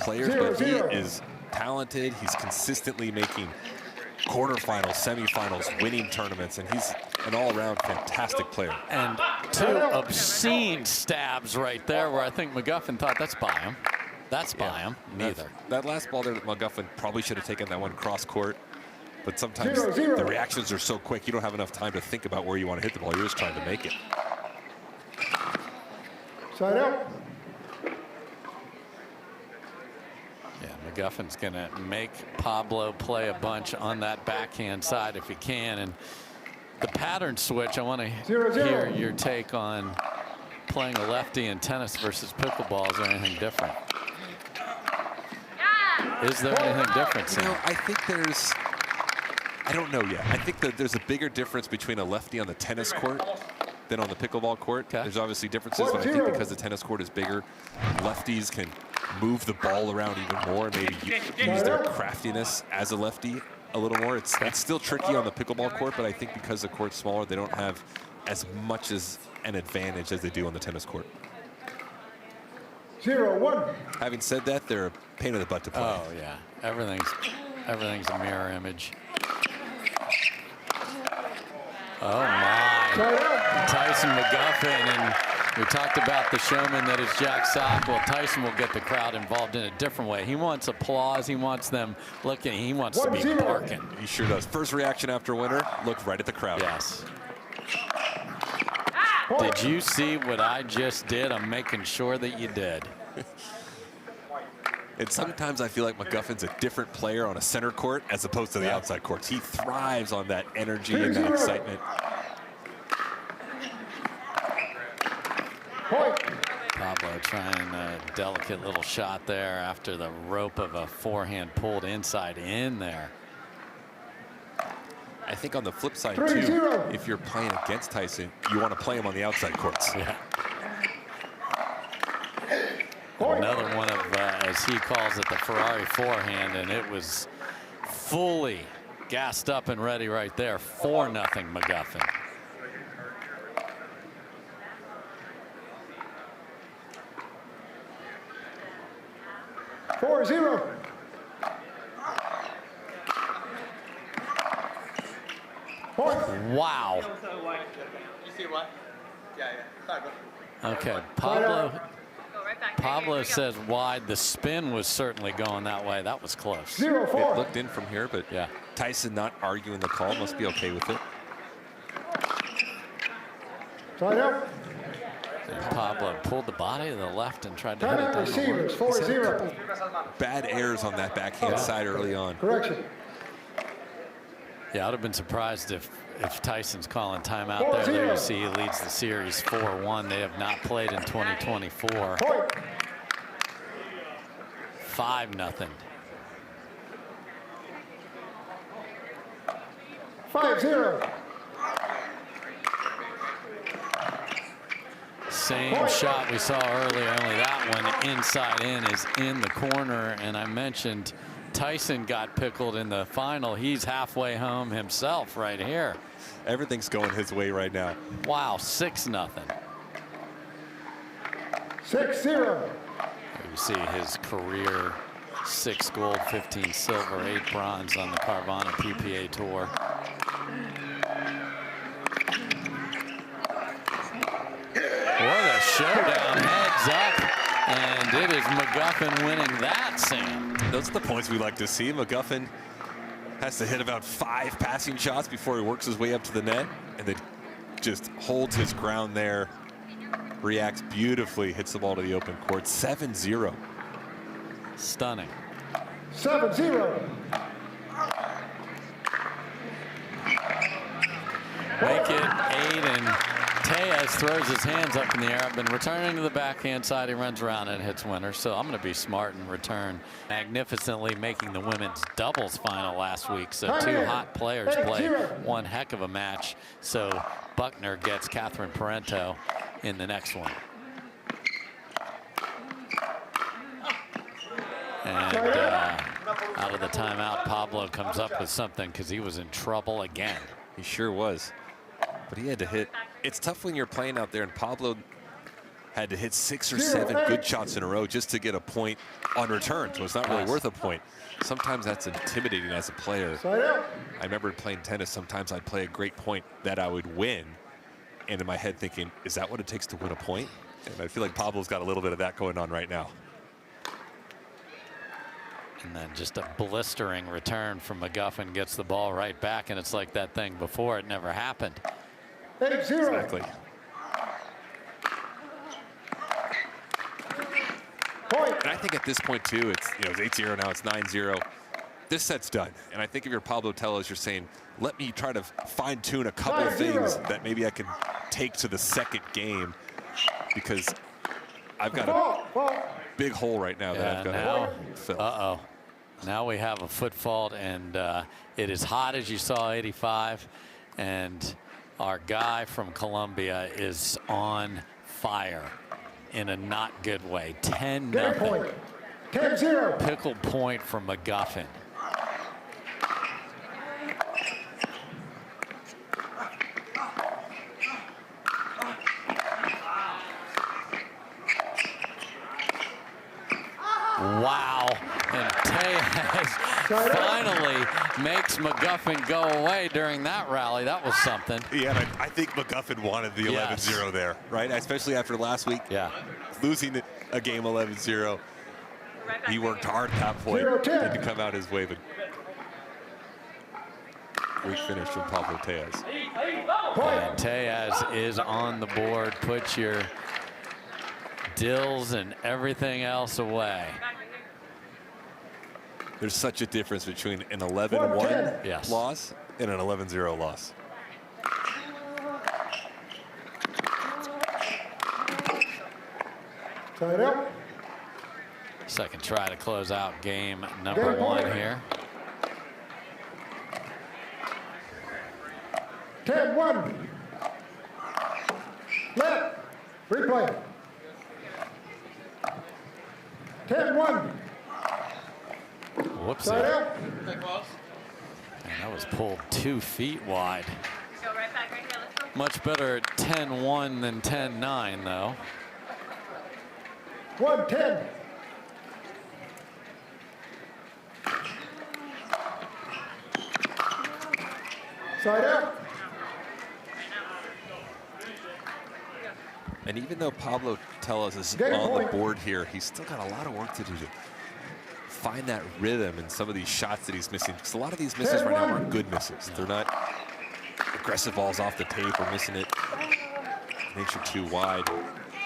players, but he is talented. He's consistently making quarterfinals, semifinals, winning tournaments, and he's an all-around fantastic player. And 2 obscene stabs right there where I think McGuffin thought that's by him. That's by him. Neither. That last ball there, McGuffin probably should have taken that one cross court. But sometimes the reactions are so quick, you don't have enough time to think about where you want to hit the ball. You're just trying to make it. Side out. Yeah, McGuffin's going to make Pablo play a bunch on that backhand side if he can. And the pattern switch, I want to hear your take on playing a lefty in tennis versus pickleball. Is there anything different? Is there anything different, Sam? You know, I think there's... I don't know yet. I think that there's a bigger difference between a lefty on the tennis court than on the pickleball court. Okay. There's obviously differences, but I think because the tennis court is bigger, lefties can move the ball around even more and maybe use their craftiness as a lefty a little more. It's still tricky on the pickleball court, but I think because the court's smaller, they don't have as much as an advantage as they do on the tennis court. 0-1. Having said that, they're a pain in the butt to play. Oh, yeah. Everything's a mirror image. Oh, my. Tyson McGuffin, and we talked about the showman that is Jack Sock. Well, Tyson will get the crowd involved in a different way. He wants applause. He wants them looking. He wants to be barking. He sure does. First reaction after winner, look right at the crowd. Yes. Did you see what I just did? I'm making sure that you did. And sometimes I feel like McGuffin's a different player on a center court as opposed to the outside courts. He thrives on that energy and that excitement. Pablo trying a delicate little shot there after the rope of a forehand pulled inside in there. I think on the flip side, too, if you're playing against Tyson, you want to play him on the outside courts. Yeah. Another one of, as he calls it, the Ferrari forehand, and it was fully gassed up and ready right there. 4-0 McGuffin. Wow. You see what? Yeah. Okay, Pablo says wide. The spin was certainly going that way. That was close. It looked in from here, but yeah, Tyson not arguing the call, must be okay with it. And Pablo pulled the body to the left and tried to hit it down the line. 4-0. Bad errors on that backhand side early on. Correction. Yeah, I'd have been surprised if Tyson's calling timeout there. There you see he leads the series 4-1. They have not played in 2024. 5-0. 5-0. Same shot we saw earlier, only that one inside in is in the corner. And I mentioned Tyson got pickled in the final. He's halfway home himself right here. Everything's going his way right now. Wow, 6-0. 6-0. You see his career 6 gold, 15 silver, 8 bronze on the Carvana PPA Tour. What a showdown, heads up, and it is McGuffin winning that, Sam. Those are the points we like to see. McGuffin has to hit about 5 passing shots before he works his way up to the net, and then just holds his ground there, reacts beautifully, hits the ball to the open court. 7-0. Stunning. 7-0. Make it 8, and Tellez throws his hands up in the air. I've been returning to the backhand side. He runs around and hits winner. So I'm going to be smart and return. Magnificently making the women's doubles final last week. So 2 hot players play one heck of a match. So Buckner gets Catherine Parento in the next one. And out of the timeout, Pablo comes up with something because he was in trouble again. He sure was. But he had to hit. It's tough when you're playing out there, and Pablo had to hit 6 or 7 good shots in a row just to get a point on return, so it's not really worth a point. Sometimes that's intimidating as a player. I remember playing tennis, sometimes I'd play a great point that I would win, and in my head thinking, is that what it takes to win a point? And I feel like Pablo's got a little bit of that going on right now. And then just a blistering return from McGuffin, gets the ball right back, and it's like that thing before, it never happened. 8-0. Exactly. Point. And I think at this point too, it's, you know, it's 8-0 now, it's 9-0. This set's done. And I think if you're Pablo Tellez, you're saying, let me try to fine tune a couple of things that maybe I can take to the second game, because I've got a big hole right now that I've got to fill. Uh-oh. Now we have a foot fault, and it is hot, as you saw, 85. And our guy from Colombia is on fire in a not good way. 10-0. 10-0. Pickle point from McGuffin. Wow. And Tellez finally makes McGuffin go away during that rally. That was something. Yeah, and I think McGuffin wanted the 11-0 there, right? Especially after last week. Yeah. Losing a game 11-0. He worked hard at that point. Didn't come out his waving. Great finish from Pablo Tellez. And Tellez is on the board. Put your dills and everything else away. There's such a difference between an 11-1 loss and an 11-0 loss. Side out. Second try to close out game number 1 here. 10-1. Left. Replay. 10-1. Whoopsie. Side out. And that was pulled 2 feet wide. Go right back right here. Let's go. Much better at 10-1 than 10-9, though. 1-10. Side out. And even though Pablo Tellez is Game on point. the board here, he's still got a lot of work to do to find that rhythm in some of these shots that he's missing. Because a lot of these misses right now aren't good misses. They're not aggressive balls off the tape or missing it an inch or 2 wide.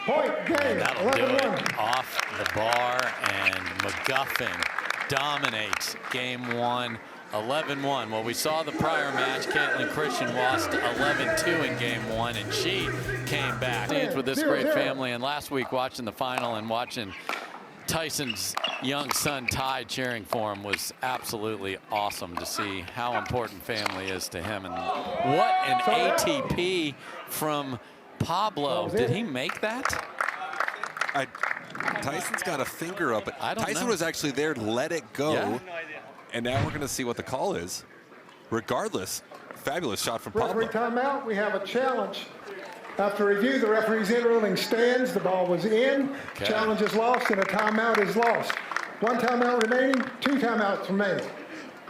Point game. And that'll do 11-1. it off the bar, and McGuffin dominates game 1, 11-1. Well, we saw the prior match. Caitlin Christian lost 11-2 in game 1, and she came back. With this great family, and last week watching the final and watching Tyson's young son Ty cheering for him was absolutely awesome to see how important family is to him. And what an ATP from Pablo. Did he make that? Tyson's got a finger up. I don't Tyson know. was actually there, let it go. Yeah. And now we're going to see what the call is. Regardless, fabulous shot from Pablo. Referee timeout. We have a challenge. After review, the referee's in ruling stands. The ball was in. Okay. Challenge is lost, and a timeout is lost. 1 timeout remaining. 2 timeouts remaining.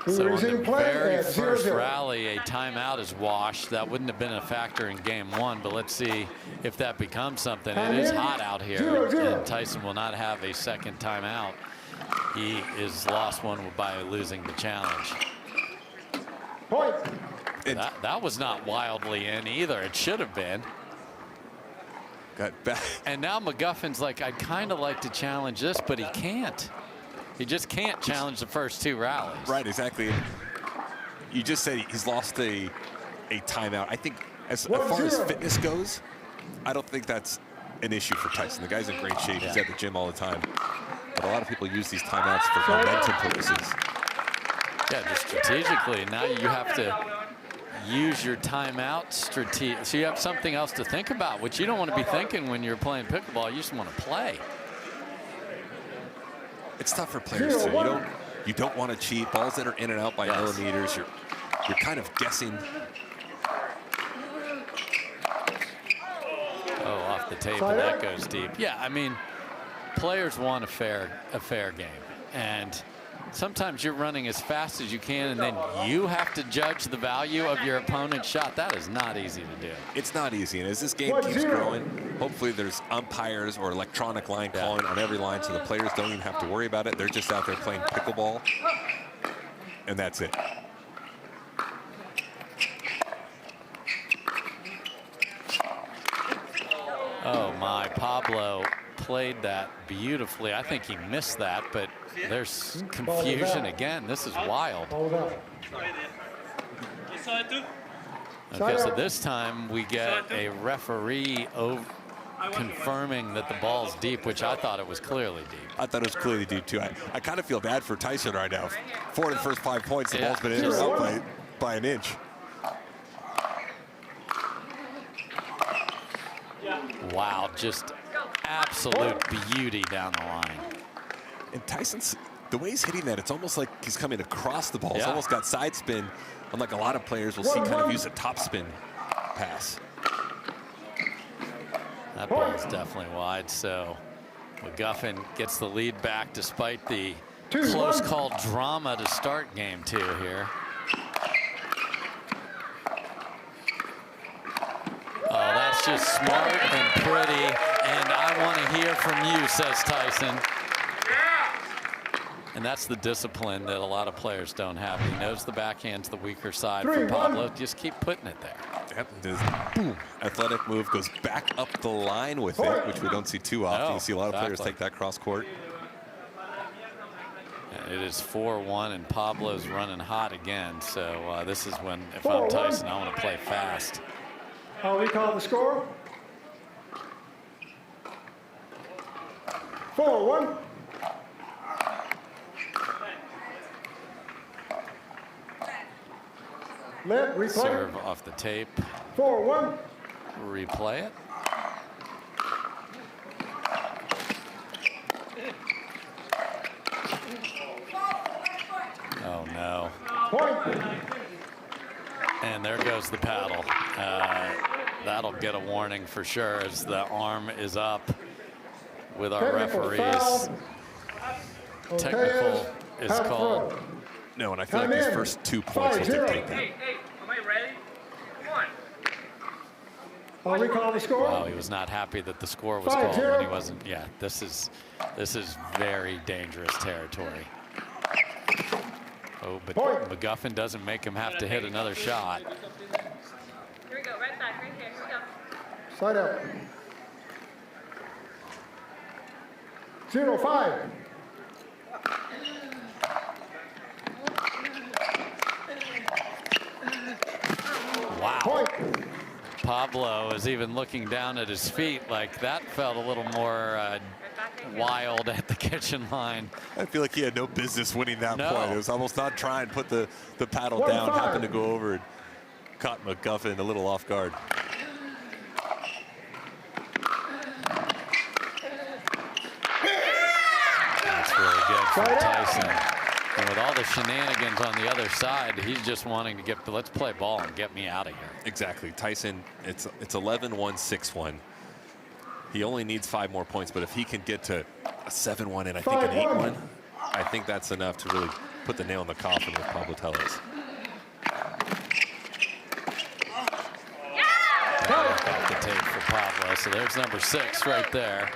We So will in resume the play very at first 0-0. rally, a timeout is washed. That wouldn't have been a factor in game 1, but let's see if that becomes something. It is hot out here, 0-0. and Tyson will not have a second timeout. He is lost one by losing the challenge. Point. That was not wildly in either. It should have been. Got back. And now McGuffin's like, I'd kind of like to challenge this, but he can't. He just can't challenge the first 2 rallies. Right, exactly. You just said he's lost a timeout. I think as far as fitness goes, I don't think that's an issue for Tyson. The guy's in great shape. He's at the gym all the time. But a lot of people use these timeouts for momentum purposes. Yeah, just strategically. Now you have to use your timeout strategy. So you have something else to think about, which you don't want to be thinking when you're playing pickleball. You just want to play. It's tough for players too. You don't want to cheat. Balls that are in and out by millimeters. You're kind of guessing. Oh, off off the tape, and that goes deep. Yeah, I mean, players want a fair game, and sometimes you're running as fast as you can, and then you have to judge the value of your opponent's shot. That is not easy to do. It's not easy, and as this game keeps growing, hopefully there's umpires or electronic line calling on every line, so the players don't even have to worry about it. They're just out there playing pickleball, and that's it. Oh my, Pablo played that beautifully. I think he missed that, but there's confusion again. This is wild. Okay, so this time we get a referee confirming that the ball's deep, which I thought it was clearly deep. I thought it was clearly deep too. I kind of feel bad for Tyson right now. 4 of the first 5 points, the ball's been in or out by an inch. Wow, just absolute beauty down the line. And Tyson's, the way he's hitting that, it's almost like he's coming across the ball. It's almost got side spin, unlike a lot of players we'll see kind of use a top spin pass. That ball is definitely wide, so McGuffin gets the lead back despite the close call drama to start game 2 here. Oh, that's just smart and pretty, and I want to hear from you, says Tyson. And that's the discipline that a lot of players don't have. He knows the backhand's the weaker side for Pablo. Just keep putting it there. Yep, this athletic move goes back up the line with it, which we don't see too often. You see a lot of players take that cross court. And it is 4-1, and Pablo's running hot again. So this is when, if I'm Tyson, I want to play fast. I'll recall the score. 4-1. Replay. Serve off the tape. 4-1. Replay it. Oh no. Point. And there goes the paddle. That'll get a warning for sure as the arm is up with our referees. Technical is called. No, and I feel like these first 2 points will dictate that. Hey, am I ready? Come on. I'll recall the score. Wow, he was not happy that the score was called when he wasn't. Yeah, this is very dangerous territory. Oh, but McGuffin doesn't make him have to hit another shot. Here we go, right back, right here. Here we go. Side out. 0-5. Wow. Point. Pablo is even looking down at his feet like that felt a little more wild at the kitchen line. I feel like he had no business winning that point. It was almost not trying to put the paddle down, happened to go over and caught McGuffin a little off guard. That's really good for Tyson. And with all the shenanigans on the other side, he's just wanting to get, let's play ball and get me out of here. Exactly. Tyson, it's 11-1, 6-1. He only needs 5 more points, but if he can get to a 7-1 and I think an 8-1, I think that's enough to really put the nail in the coffin with Pablo Tellez. Back off the tape for Pablo. So there's number 6 right there.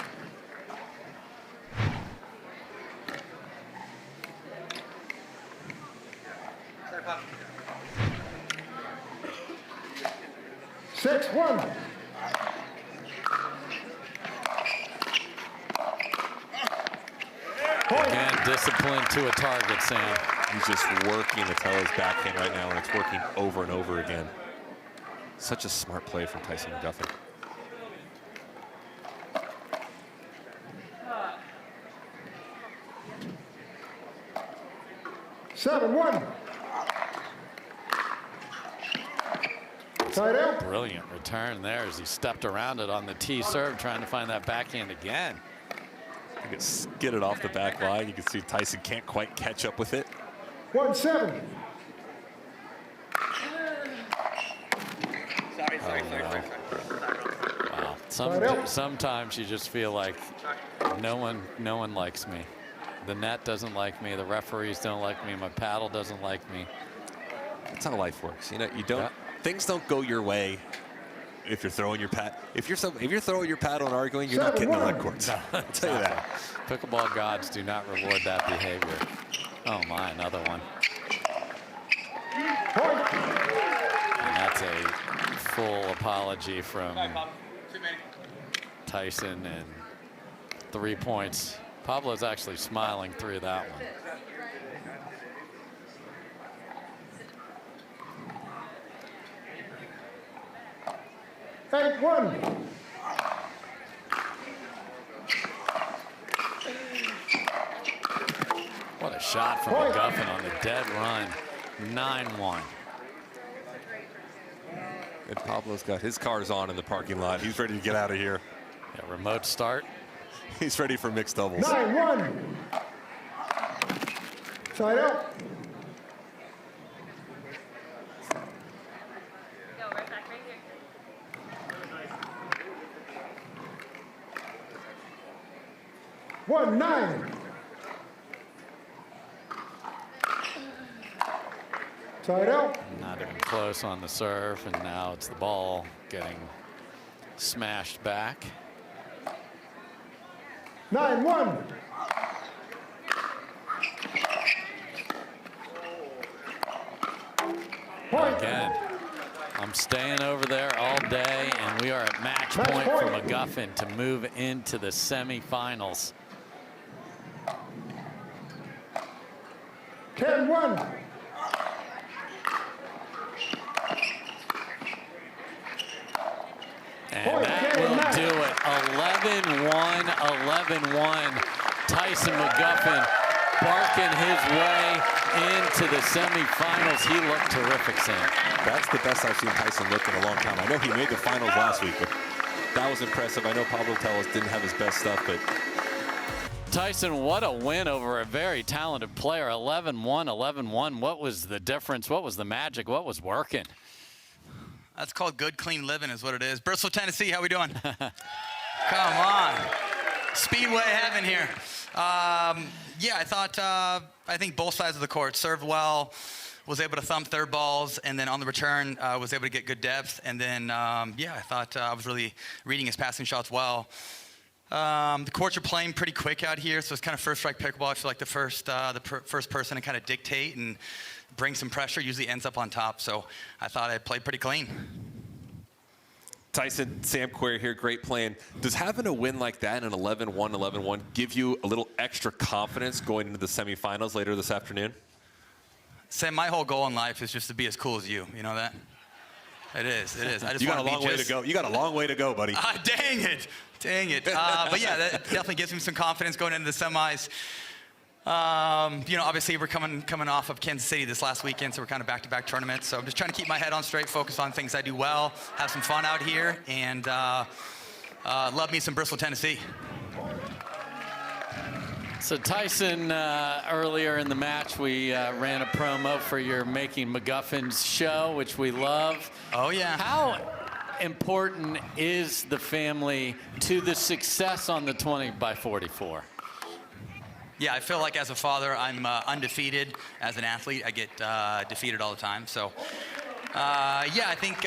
Six, 1. Again, discipline to a target, Sam. He's just working the Tellez backhand right now, and it's working over and over again. Such a smart play from Tyson McGuffin. Seven, 1. Side out. Brilliant return there as he stepped around it on the tee serve, trying to find that backhand again. You can skid it off the back line. You can see Tyson can't quite catch up with it. 1-7. Sorry. Wow. Sometimes you just feel like no one likes me. The net doesn't like me. The referees don't like me. My paddle doesn't like me. That's how life works. You know, things don't go your way if you're throwing your if you're throwing your paddle and arguing, you're not getting on the courts. I'll tell you that. Pickleball gods do not reward that behavior. Oh my, another one. And that's a full apology from Tyson, and 3 points. Pablo's actually smiling through that one. Take one. What a shot from McGuffin on the dead run. 9-1. And Pablo's got his cars on in the parking lot. He's ready to get out of here. Yeah, remote start. He's ready for mixed doubles. 9-1. Side out. Go right back right here. One, 9. Side out. Not even close on the serve, and now it's the ball getting smashed back. 9-1. Point. Again, I'm staying over there all day, and we are at match point for McGuffin to move into the semifinals. 10-1. And that will do it. 11-1, 11-1. Tyson McGuffin barking his way into the semifinals. He looked terrific, Sam. That's the best I've seen Tyson look in a long time. I know he made the finals last week, but that was impressive. I know Pablo Tellez didn't have his best stuff, but Tyson, what a win over a very talented player. 11-1, 11-1. What was the difference? What was the magic? What was working? That's called good, clean living is what it is. Bristol, Tennessee, how we doing? Come on. Speedway heaven here. Yeah, I think both sides of the court served well, was able to thump third balls, and then on the return was able to get good depth. And then, yeah, I thought I was really reading his passing shots well. The courts are playing pretty quick out here, so it's kind of first strike pickleball. I feel like the first person to kind of dictate and bring some pressure usually ends up on top. So I thought I played pretty clean. Tyson, Sam Query here, great playing. Does having a win like that in an 11-1, 11-1 give you a little extra confidence going into the semifinals later this afternoon? Sam, my whole goal in life is just to be as cool as you. You know that? It is. It is. I just you got a long way to go. You got a long way to go, buddy. Dang it. Dang it. But yeah, that definitely gives me some confidence going into the semis. You know, obviously we're coming off of Kansas City this last weekend, so we're kind of back-to-back tournaments. So I'm just trying to keep my head on straight, focus on things I do well, have some fun out here, and love me some Bristol, Tennessee. So Tyson, earlier in the match, we ran a promo for your Making McGuffins show, which we love. Oh, yeah. How important is the family to the success on the 20x44? Yeah, I feel like as a father, I'm undefeated. As an athlete, I get defeated all the time. So, yeah, I think,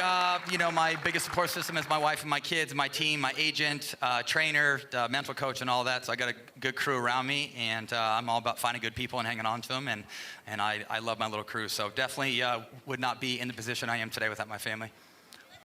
you know, my biggest support system is my wife and my kids, my team, my agent, trainer, mental coach, and all that. So I got a good crew around me, and I'm all about finding good people and hanging on to them. And I love my little crew. So definitely would not be in the position I am today without my family.